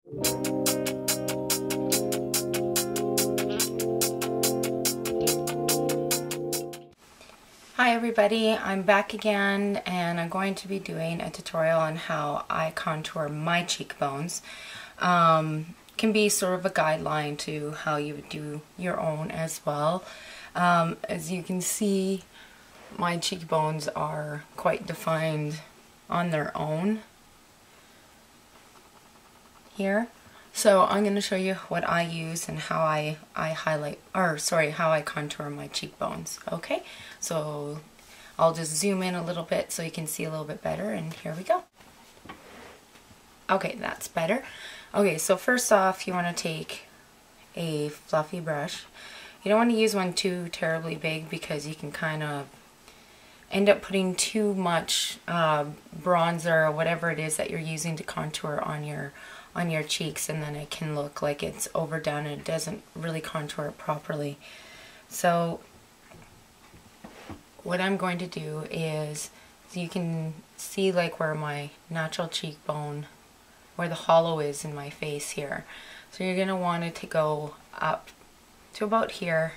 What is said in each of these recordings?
Hi everybody, I'm back again and I'm going to be doing a tutorial on how I contour my cheekbones. Can be sort of a guideline to how you would do your own as well. As you can see, my cheekbones are quite defined on their own here. So I'm going to show you what I use and how I highlight, or sorry, how I contour my cheekbones. Okay, so I'll just zoom in a little bit so you can see a little bit better, and here we go. Okay, that's better. Okay, so first off, you want to take a fluffy brush. You don't want to use one too terribly big because you can kind of end up putting too much bronzer or whatever it is that you're using to contour on your cheeks, and then it can look like it's overdone and it doesn't really contour it properly. So what I'm going to do is, so you can see like where my natural cheekbone, where the hollow is in my face here. So you're going to want it to go up to about here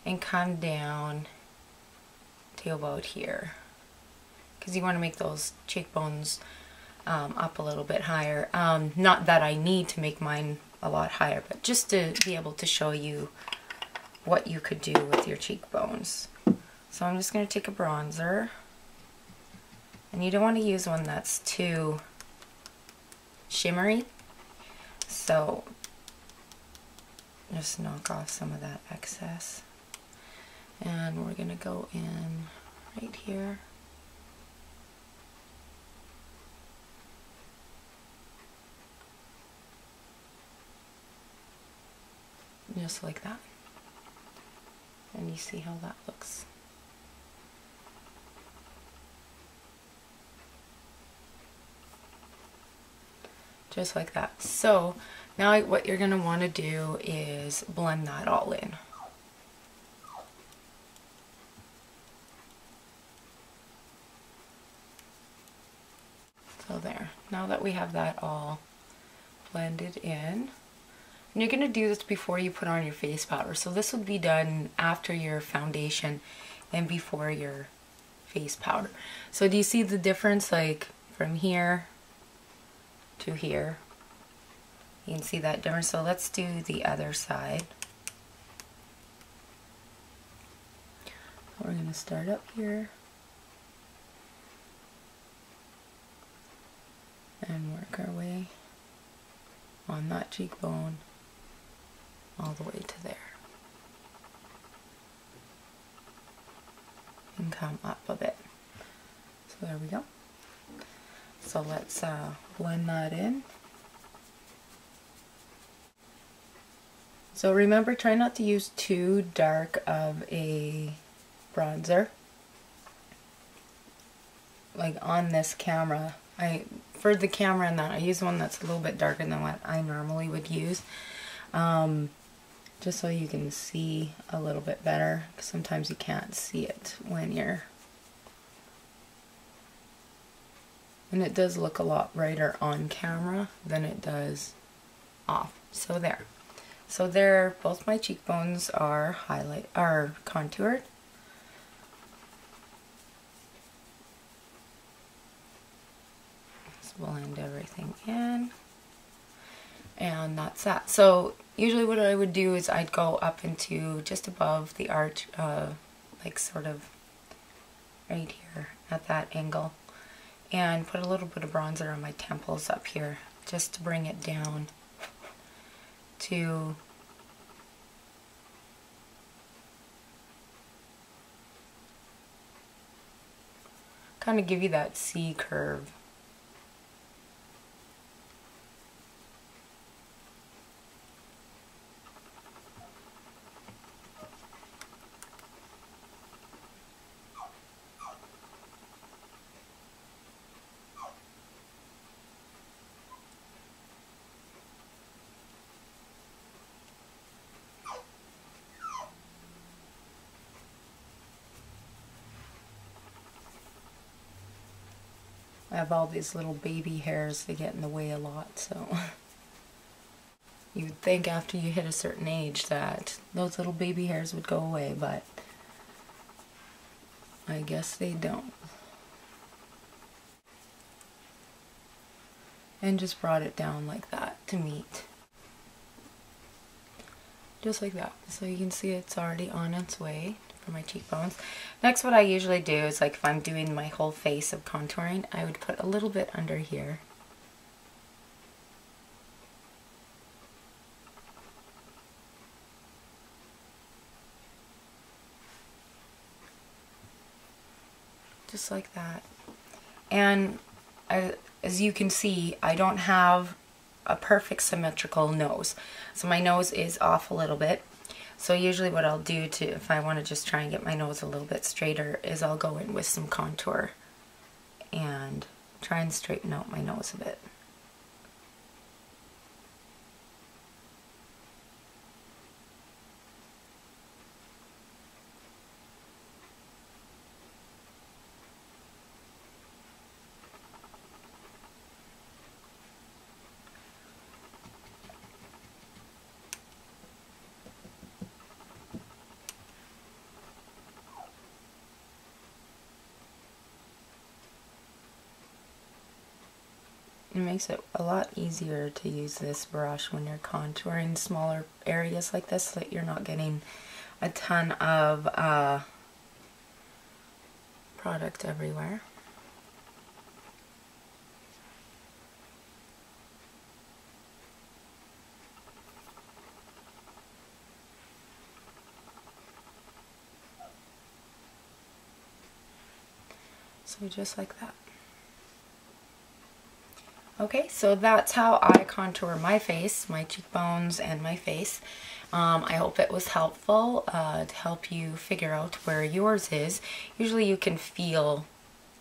and come down to about here, because you want to make those cheekbones up a little bit higher. Not that I need to make mine a lot higher, but just to be able to show you what you could do with your cheekbones. So I'm just going to take a bronzer, and you don't want to use one that's too shimmery, so just knock off some of that excess, and we're going to go in right here. Just like that. And you see how that looks. Just like that. So now what you're going to want to do is blend that all in. So there. Now that we have that all blended in, and you're going to do this before you put on your face powder. So this would be done after your foundation and before your face powder. So do you see the difference, like from here to here? You can see that difference. So let's do the other side. We're going to start up here and work our way on that cheekbone all the way to there, and come up a bit. So there we go. So let's blend that in. So remember, try not to use too dark of a bronzer. Like on this camera, for the camera and that, I use one that's a little bit darker than what I normally would use. Just so you can see a little bit better, because sometimes you can't see it when you're... And it does look a lot brighter on camera than it does off. So there. So there, both my cheekbones are contoured. Let's blend everything in. And that's that. So usually what I would do is I'd go up into just above the arch, like sort of right here at that angle, and put a little bit of bronzer on my temples up here just to bring it down to kind of give you that C curve. I have all these little baby hairs that get in the way a lot, so You'd think after you hit a certain age that those little baby hairs would go away, but I guess they don't. And just brought it down like that to meet. Just like that. So you can see it's already on its way for my cheekbones. Next, what I usually do is, like, if I'm doing my whole face of contouring, I would put a little bit under here. Just like that. And as you can see, I don't have a perfect symmetrical nose. So my nose is off a little bit. So usually what I'll do if I want to just try and get my nose a little bit straighter, is I'll go in with some contour and try and straighten out my nose a bit. It makes it a lot easier to use this brush when you're contouring smaller areas like this, so that you're not getting a ton of product everywhere. So just like that. Okay, so that's how I contour my face, my cheekbones, and my face. I hope it was helpful to help you figure out where yours is. Usually you can feel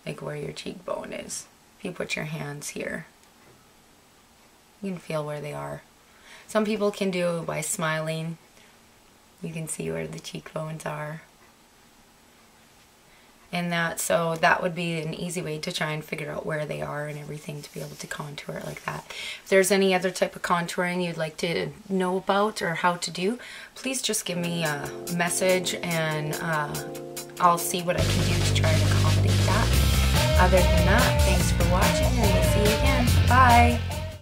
like where your cheekbone is. If you put your hands here, you can feel where they are. Some people can do it by smiling. You can see where the cheekbones are. And so that would be an easy way to try and figure out where they are and everything, to be able to contour it like that. If there's any other type of contouring you'd like to know about or how to do, please just give me a message, and I'll see what I can do to try and accommodate that. Other than that, thanks for watching, and we'll see you again. Bye!